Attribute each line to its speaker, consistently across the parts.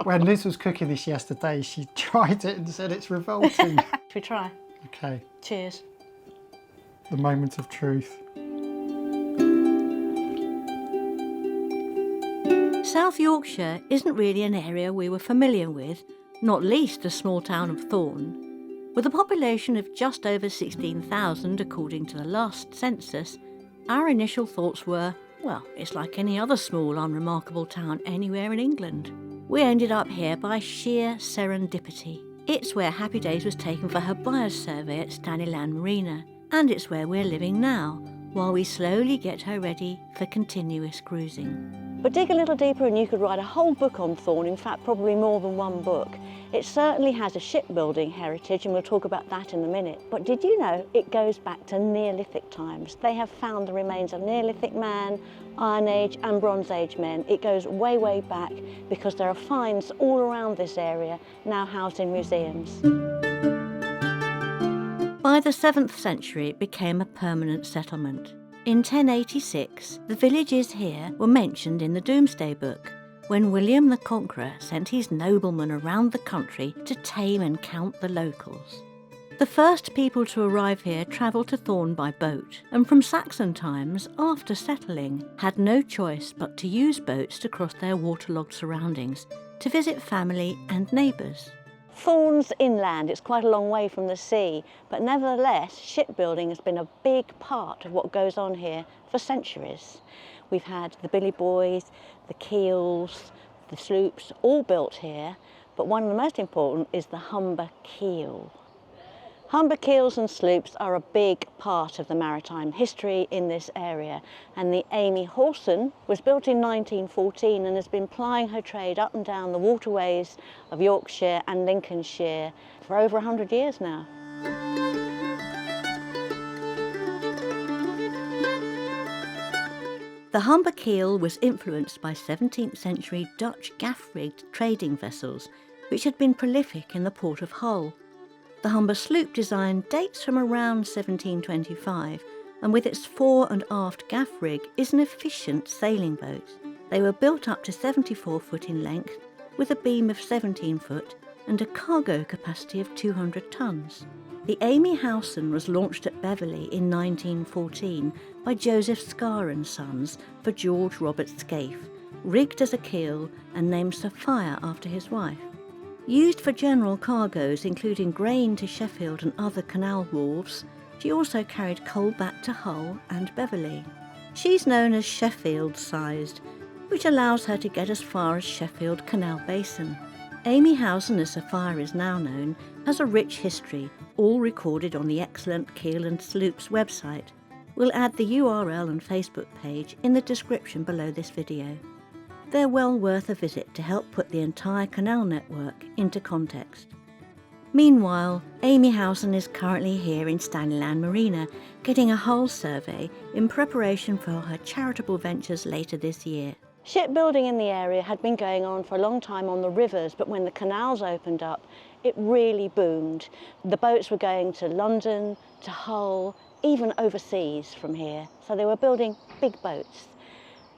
Speaker 1: When Liz was cooking this yesterday, she tried it and said it's revolting.
Speaker 2: Should we try?
Speaker 1: Okay.
Speaker 2: Cheers.
Speaker 1: The moment of truth.
Speaker 3: South Yorkshire isn't really an area we were familiar with, not least the small town of Thorne. With a population of just over 16,000 according to the last census, our initial thoughts were, well, it's like any other small unremarkable town anywhere in England. We ended up here by sheer serendipity. It's where Happy Days was taken for her buyer's survey at Staniland Marina, and it's where we're living now, while we slowly get her ready for continuous cruising.
Speaker 2: But dig a little deeper and you could write a whole book on Thorne, in fact probably more than one book. It certainly has a shipbuilding heritage and we'll talk about that in a minute. But did you know it goes back to Neolithic times? They have found the remains of Neolithic man, Iron Age and Bronze Age men. It goes way, way back because there are finds all around this area now housed in museums.
Speaker 3: By the 7th century it became a permanent settlement. In 1086, the villages here were mentioned in the Doomsday book, when William the Conqueror sent his noblemen around the country to tame and count the locals. The first people to arrive here travelled to Thorne by boat, and from Saxon times, after settling, had no choice but to use boats to cross their waterlogged surroundings, to visit family and neighbours.
Speaker 2: Thorne's inland, it's quite a long way from the sea, but nevertheless shipbuilding has been a big part of what goes on here for centuries. We've had the billy boys, the keels, the sloops, all built here, but one of the most important is the Humber keel. Humber keels and sloops are a big part of the maritime history in this area, and the Amy Howson was built in 1914 and has been plying her trade up and down the waterways of Yorkshire and Lincolnshire for over 100 years now.
Speaker 3: The Humber keel was influenced by 17th century Dutch gaff-rigged trading vessels, which had been prolific in the port of Hull. The Humber sloop design dates from around 1725, and with its fore and aft gaff rig is an efficient sailing boat. They were built up to 74 foot in length, with a beam of 17 foot and a cargo capacity of 200 tonnes. The Amy Howson was launched at Beverley in 1914 by Joseph Scar and Sons for George Robert Scaife, rigged as a keel and named Sophia after his wife. Used for general cargoes including grain to Sheffield and other canal wharves, she also carried coal back to Hull and Beverley. She's known as Sheffield-sized, which allows her to get as far as Sheffield Canal Basin. Amy Howson, as Sophia is now known, has a rich history, all recorded on the excellent Keel and Sloops website. We'll add the URL and Facebook page in the description below this video. They're well worth a visit to help put the entire canal network into context. Meanwhile, Amy Howson is currently here in Staniland Marina, getting a hull survey in preparation for her charitable ventures later this year.
Speaker 2: Shipbuilding in the area had been going on for a long time on the rivers, but when the canals opened up, it really boomed. The boats were going to London, to Hull, even overseas from here. So they were building big boats.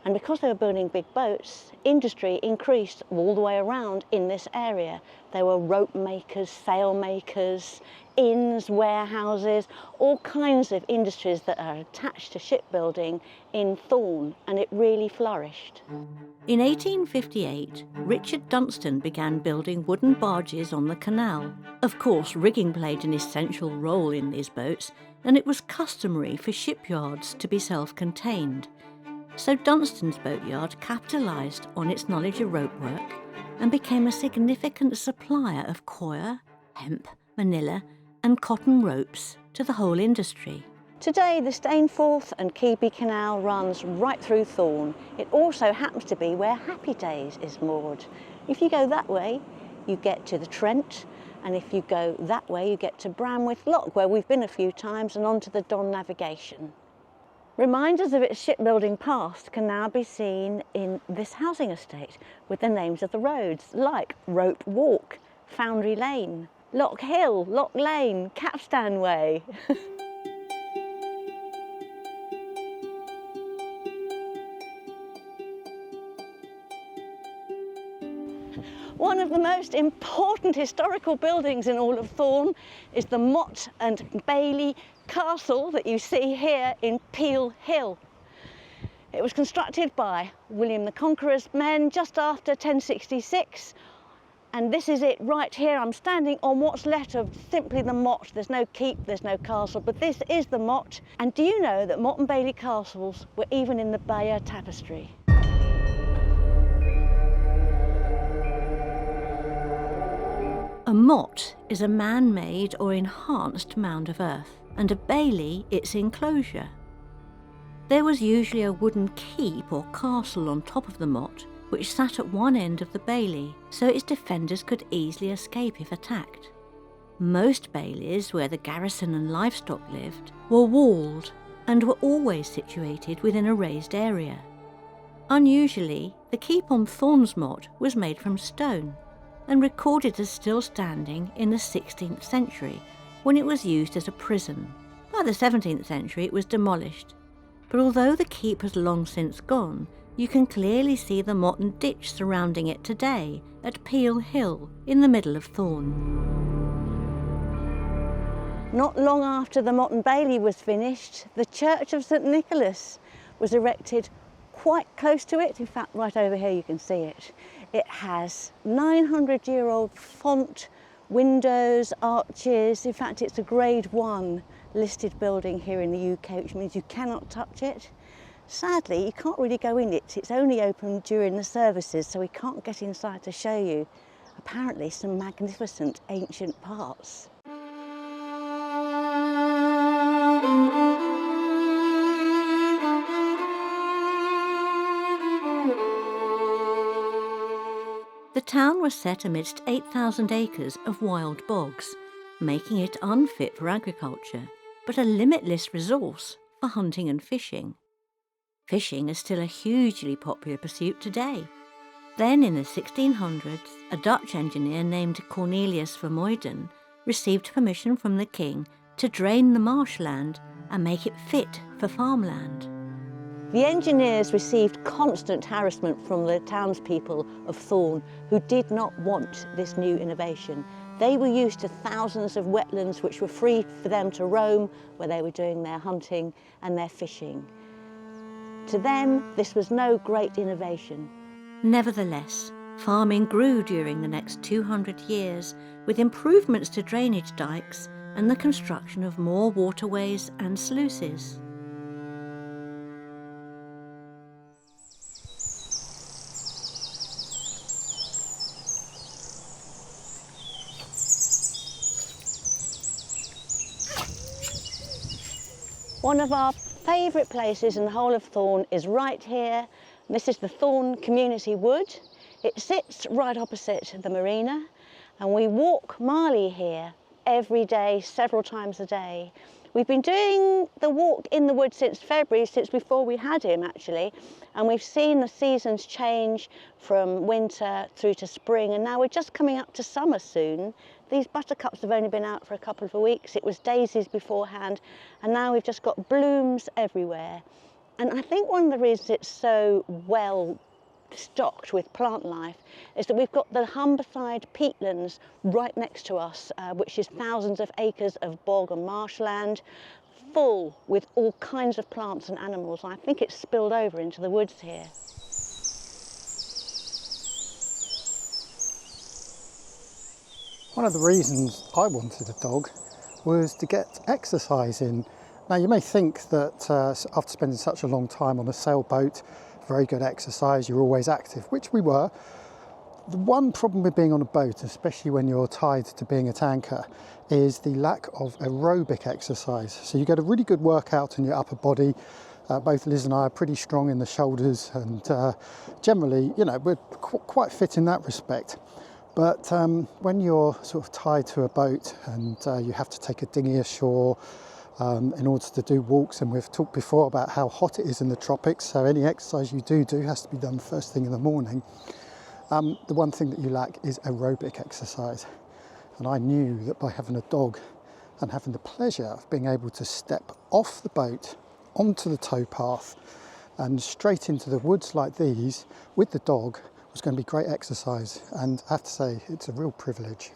Speaker 2: And because they were building big boats, industry increased all the way around in this area. There were rope makers, sail makers, inns, warehouses, all kinds of industries that are attached to shipbuilding in Thorne, and it really flourished.
Speaker 3: In 1858, Richard Dunston began building wooden barges on the canal. Of course, rigging played an essential role in these boats, and it was customary for shipyards to be self-contained. So Dunston's boatyard capitalised on its knowledge of ropework and became a significant supplier of coir, hemp, manila and cotton ropes to the whole industry.
Speaker 2: Today the Stainforth and Keadby Canal runs right through Thorne. It also happens to be where Happy Days is moored. If you go that way, you get to the Trent, and if you go that way, you get to Bramwith Lock, where we've been a few times, and onto the Don Navigation. Reminders of its shipbuilding past can now be seen in this housing estate with the names of the roads like Rope Walk, Foundry Lane, Lock Hill, Lock Lane, Capstan Way. One of the most important historical buildings in all of Thorne is the Motte and Bailey castle that you see here in Peel Hill. It was constructed by William the Conqueror's men just after 1066, and this is it right here. I'm standing on what's left of simply the motte. There's no keep, there's no castle, but this is the motte. And do you know that Motte and Bailey castles were even in the Bayeux Tapestry?
Speaker 3: A motte is a man-made or enhanced mound of earth, and a bailey its enclosure. There was usually a wooden keep or castle on top of the motte, which sat at one end of the bailey, so its defenders could easily escape if attacked. Most baileys, where the garrison and livestock lived, were walled and were always situated within a raised area. Unusually, the keep on Thorne's motte was made from stone, and recorded as still standing in the 16th century, when it was used as a prison. By the 17th century it was demolished, but although the keep has long since gone, you can clearly see the motte and ditch surrounding it today at Peel Hill in the middle of Thorne.
Speaker 2: Not long after the Motte and Bailey was finished, the Church of St Nicholas was erected quite close to it. In fact, right over here you can see it. It has 900-year-old font, windows, arches. In fact, it's a Grade 1 listed building here in the UK, which means you cannot touch it. Sadly, you can't really go in it. It's only open during the services, so we can't get inside to show you, apparently, some magnificent ancient parts.
Speaker 3: The town was set amidst 8,000 acres of wild bogs, making it unfit for agriculture, but a limitless resource for hunting and fishing. Fishing is still a hugely popular pursuit today. Then in the 1600s, a Dutch engineer named Cornelius Vermuyden received permission from the king to drain the marshland and make it fit for farmland.
Speaker 2: The engineers received constant harassment from the townspeople of Thorne, who did not want this new innovation. They were used to thousands of wetlands which were free for them to roam, where they were doing their hunting and their fishing. To them, this was no great innovation.
Speaker 3: Nevertheless, farming grew during the next 200 years, with improvements to drainage dikes and the construction of more waterways and sluices.
Speaker 2: One of our favourite places in the whole of Thorne is right here. This is the Thorne Community Wood. It sits right opposite the marina, and we walk Marley here every day, several times a day. We've been doing the walk in the wood since February, since before we had him actually, and we've seen the seasons change from winter through to spring, and now we're just coming up to summer soon. These buttercups have only been out for a couple of weeks. It was daisies beforehand, and now we've just got blooms everywhere. And I think one of the reasons it's so well stocked with plant life is that we've got the Humber peatlands right next to us, which is thousands of acres of bog and marshland, full with all kinds of plants and animals. And I think it's spilled over into the woods here.
Speaker 1: One of the reasons I wanted a dog was to get exercise in. Now you may think that after spending such a long time on a sailboat, very good exercise, you're always active, which we were. The one problem with being on a boat, especially when you're tied to being at anchor, is the lack of aerobic exercise. So you get a really good workout in your upper body. Both Liz and I are pretty strong in the shoulders, and generally, you know, we're quite fit in that respect. But when you're sort of tied to a boat and you have to take a dinghy ashore in order to do walks, and we've talked before about how hot it is in the tropics, so any exercise you do has to be done first thing in the morning. The one thing that you lack is aerobic exercise. And I knew that by having a dog and having the pleasure of being able to step off the boat onto the towpath and straight into the woods like these with the dog was going to be great exercise, and I have to say it's a real privilege.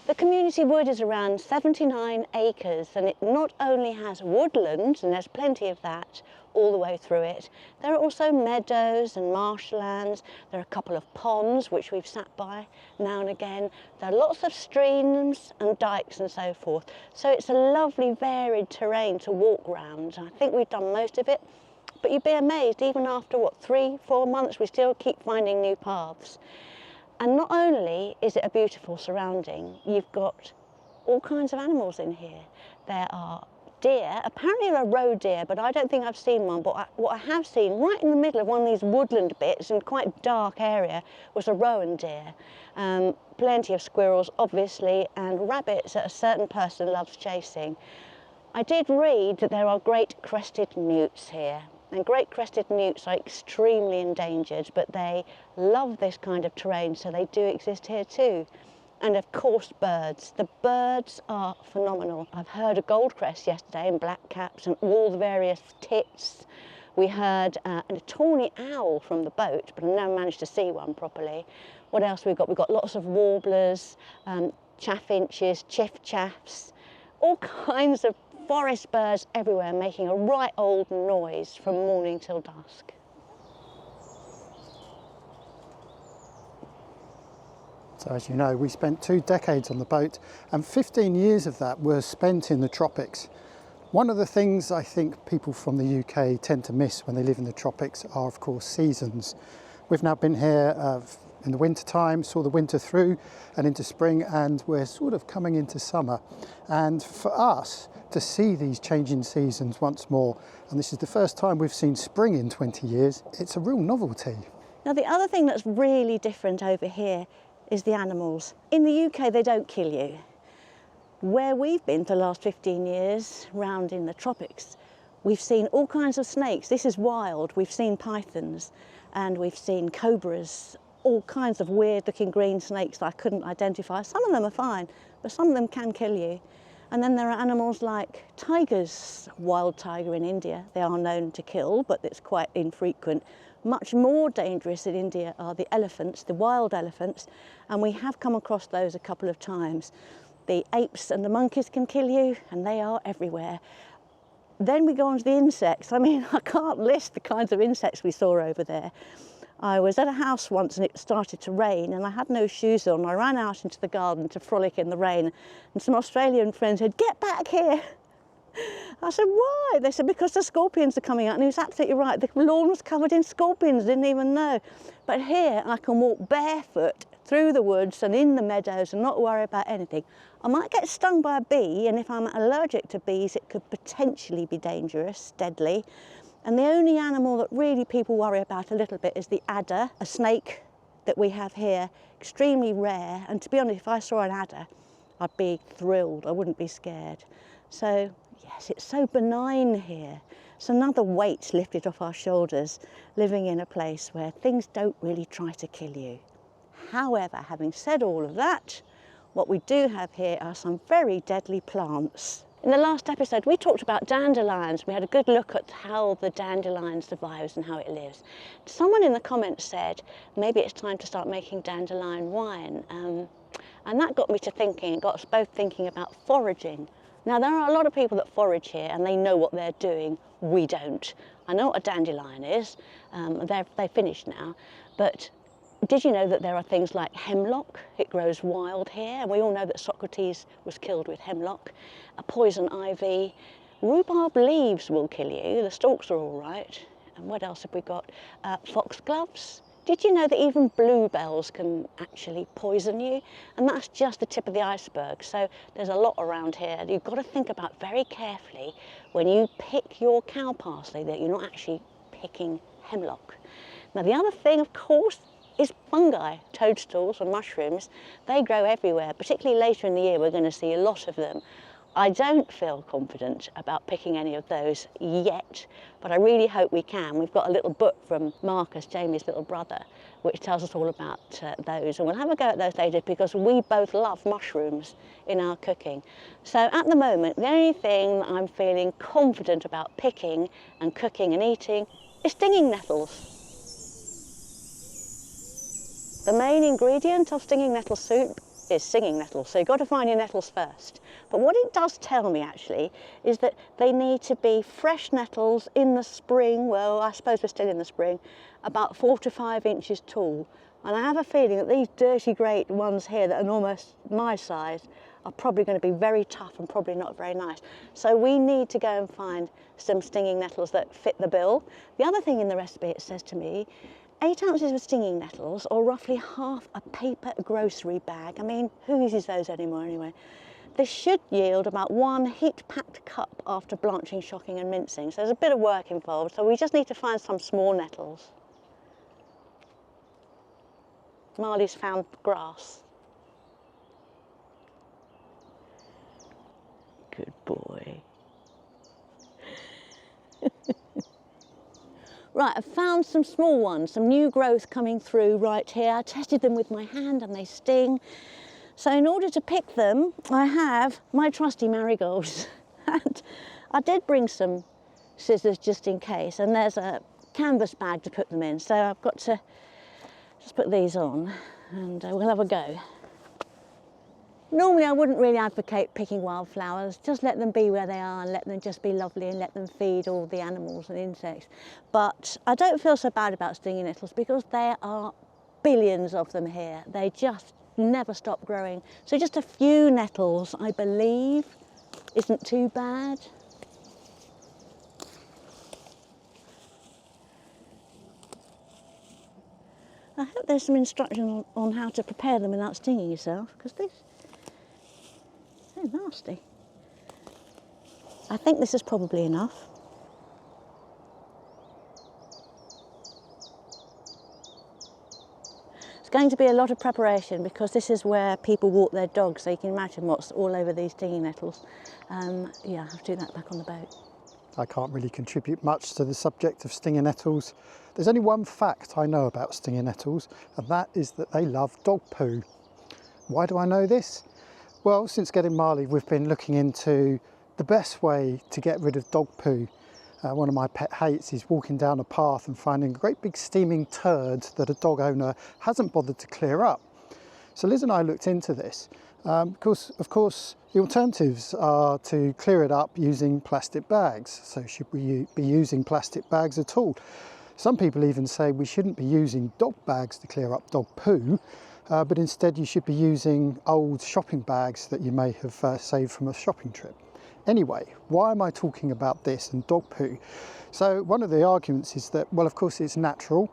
Speaker 2: The community wood is around 79 acres, and it not only has woodland, and there's plenty of that all the way through it, there are also meadows and marshlands. There are a couple of ponds which we've sat by now and again. There are lots of streams and dikes and so forth. So it's a lovely varied terrain to walk round. I think we've done most of it, but you'd be amazed, even after what, 3-4 months, we still keep finding new paths. And not only is it a beautiful surrounding, you've got all kinds of animals in here. There are deer, apparently they're roe deer, but I don't think I've seen one. But what I have seen right in the middle of one of these woodland bits in quite a dark area was a rowan deer. Plenty of squirrels, obviously, and rabbits that a certain person loves chasing. I did read that there are great crested newts here. And great crested newts are extremely endangered, but they love this kind of terrain, so they do exist here too. And of course birds. The birds are phenomenal. I've heard a goldcrest yesterday and blackcaps and all the various tits. We heard a tawny owl from the boat, but I never managed to see one properly. What else we've got? We've got lots of warblers, chaffinches, chiff-chaffs, all kinds of forest birds everywhere making a right old noise from morning till dusk.
Speaker 1: So as you know, we spent 2 decades on the boat, and 15 years of that were spent in the tropics. One of the things I think people from the UK tend to miss when they live in the tropics are, of course, seasons. We've now been here in the winter time, saw the winter through and into spring, and we're sort of coming into summer. And for us to see these changing seasons once more, and this is the first time we've seen spring in 20 years, it's a real novelty.
Speaker 2: Now the other thing that's really different over here is the animals. In the UK they don't kill you. Where we've been for the last 15 years, round in the tropics, we've seen all kinds of snakes. This is wild. We've seen pythons and we've seen cobras, all kinds of weird looking green snakes that I couldn't identify. Some of them are fine, but some of them can kill you. And then there are animals like tigers, wild tiger in India. They are known to kill, but it's quite infrequent. Much more dangerous in India are the elephants, the wild elephants, and we have come across those a couple of times. The apes and the monkeys can kill you, and they are everywhere. Then we go on to the insects. I mean, I can't list the kinds of insects we saw over there. I was at a house once and it started to rain and I had no shoes on. I ran out into the garden to frolic in the rain, and some Australian friends said, "Get back here." I said, "Why?" They said, "Because the scorpions are coming out." And he was absolutely right. The lawn was covered in scorpions, didn't even know. But here I can walk barefoot through the woods and in the meadows and not worry about anything. I might get stung by a bee, and if I'm allergic to bees, it could potentially be dangerous, deadly. And the only animal that really people worry about a little bit is the adder, a snake that we have here, extremely rare. And to be honest, if I saw an adder, I'd be thrilled. I wouldn't be scared. So yes, it's so benign here. It's another weight lifted off our shoulders, living in a place where things don't really try to kill you. However, having said all of that, what we do have here are some very deadly plants. In the last episode, we talked about dandelions. We had a good look at how the dandelion survives and how it lives. Someone in the comments said, maybe it's time to start making dandelion wine. And that got me to thinking, it got us both thinking about foraging. Now, there are a lot of people that forage here and they know what they're doing. We don't. I know what a dandelion is. They're finished now. But did you know that there are things like hemlock? It grows wild here, and we all know that Socrates was killed with hemlock. A poison ivy. Rhubarb leaves will kill you. The stalks are all right. And what else have we got? Foxgloves. Did you know that even bluebells can actually poison you? And that's just the tip of the iceberg. So there's a lot around here. You've got to think about very carefully when you pick your cow parsley that you're not actually picking hemlock. Now the other thing, of course, is fungi, toadstools and mushrooms. They grow everywhere, particularly later in the year we're going to see a lot of them. I don't feel confident about picking any of those yet, but I really hope we can. We've got a little book from Marcus, Jamie's little brother, which tells us all about those. And we'll have a go at those later because we both love mushrooms in our cooking. So at the moment, the only thing that I'm feeling confident about picking and cooking and eating is stinging nettles. The main ingredient of stinging nettle soup is stinging nettles, so you've got to find your nettles first. But what it does tell me actually is that they need to be fresh nettles in the spring, well I suppose we're still in the spring, about 4 to 5 inches tall. And I have a feeling that these dirty great ones here that are almost my size are probably going to be very tough and probably not very nice. So we need to go and find some stinging nettles that fit the bill. The other thing in the recipe, it says to me, 8 ounces of stinging nettles, or roughly half a paper grocery bag. I mean, who uses those anymore anyway? This should yield about 1 heat-packed cup after blanching, shocking and mincing. So there's a bit of work involved, so we just need to find some small nettles. Marley's found grass. Good boy. Right, I've found some small ones, some new growth coming through right here. I tested them with my hand and they sting. So in order to pick them, I have my trusty marigolds. And I did bring some scissors just in case, and there's a canvas bag to put them in. So I've got to just put these on and we'll have a go. Normally I wouldn't really advocate picking wildflowers, just let them be where they are and let them just be lovely and let them feed all the animals and insects. But I don't feel so bad about stinging nettles because there are billions of them here. They just never stop growing. So just a few nettles, I believe, isn't too bad. I hope there's some instruction on how to prepare them without stinging yourself, because they're nasty. I think this is probably enough. It's going to be a lot of preparation because this is where people walk their dogs, so you can imagine what's all over these stinging nettles. Yeah, I have to do that back on the boat.
Speaker 1: I can't really contribute much to the subject of stinging nettles. There's only one fact I know about stinging nettles, and that is that they love dog poo. Why do I know this? Well, since getting Marley, we've been looking into the best way to get rid of dog poo. One of my pet hates is walking down a path and finding a great big steaming turd that a dog owner hasn't bothered to clear up. So Liz and I looked into this. Because, of course, the alternatives are to clear it up using plastic bags. So should we be using plastic bags at all? Some people even say we shouldn't be using dog bags to clear up dog poo, but instead you should be using old shopping bags that you may have saved from a shopping trip. Anyway, why am I talking about this and dog poo? So one of the arguments is that, well, of course it's natural,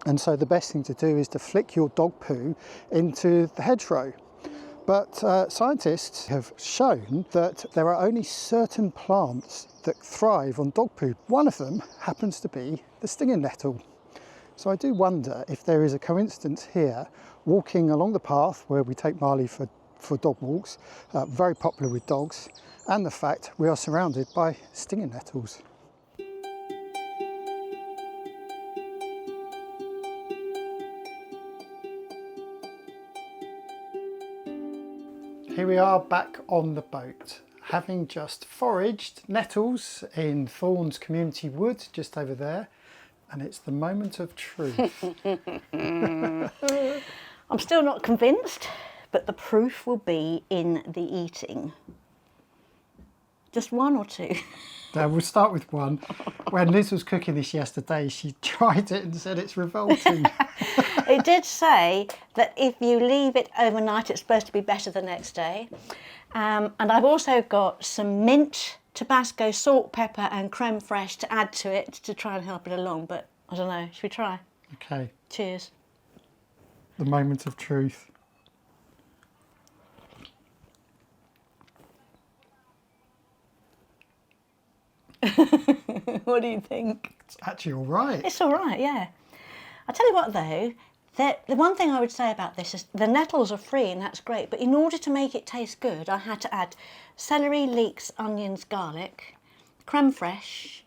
Speaker 1: and so the best thing to do is to flick your dog poo into the hedgerow. But scientists have shown that there are only certain plants that thrive on dog poo. One of them happens to be the stinging nettle. So I do wonder if there is a coincidence here, walking along the path where we take Marley for dog walks, very popular with dogs, and the fact we are surrounded by stinging nettles. Here we are back on the boat, having just foraged nettles in Thorne's Community Woods, just over there, and it's the moment of truth.
Speaker 2: I'm still not convinced, but the proof will be in the eating. Just one or two?
Speaker 1: We'll start with one. When Liz was cooking this yesterday, she tried it and said it's revolting.
Speaker 2: It did say that if you leave it overnight, it's supposed to be better the next day. And I've also got some mint, Tabasco, salt, pepper and creme fraiche to add to it to try and help it along. But I don't know, should we try?
Speaker 1: Okay.
Speaker 2: Cheers.
Speaker 1: The moment of truth.
Speaker 2: What do you think?
Speaker 1: It's actually all right.
Speaker 2: It's all right, yeah. I tell you what though, The one thing I would say about this is the nettles are free and that's great, but in order to make it taste good, I had to add celery, leeks, onions, garlic, creme fraiche,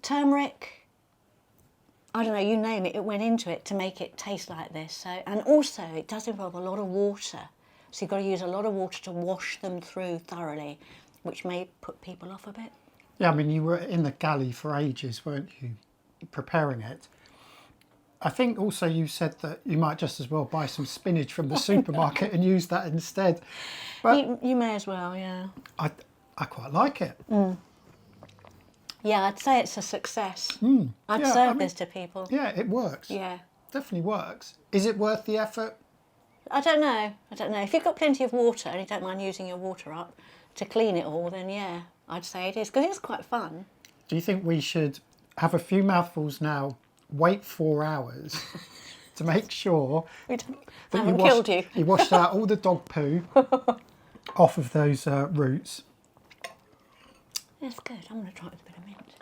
Speaker 2: turmeric, I don't know, you name it, it went into it to make it taste like this. So, and also it does involve a lot of water. So you've got to use a lot of water to wash them through thoroughly, which may put people off a bit.
Speaker 1: Yeah, I mean, you were in the galley for ages, weren't you, preparing it? I think also you said that you might just as well buy some spinach from the supermarket and use that instead. But
Speaker 2: you may as well, yeah.
Speaker 1: I quite like it.
Speaker 2: Yeah, I'd say it's a success. I'd
Speaker 1: Yeah,
Speaker 2: serve this to people.
Speaker 1: Yeah, it works.
Speaker 2: Yeah.
Speaker 1: Definitely works. Is it worth the effort?
Speaker 2: I don't know. If you've got plenty of water and you don't mind using your water up to clean it all, then yeah, I'd say it is, because it's quite fun.
Speaker 1: Do you think we should have a few mouthfuls now, wait 4 hours to make sure that you washed out all the dog poo off of those roots?
Speaker 2: It's good. I'm going to try it with a bit of mint.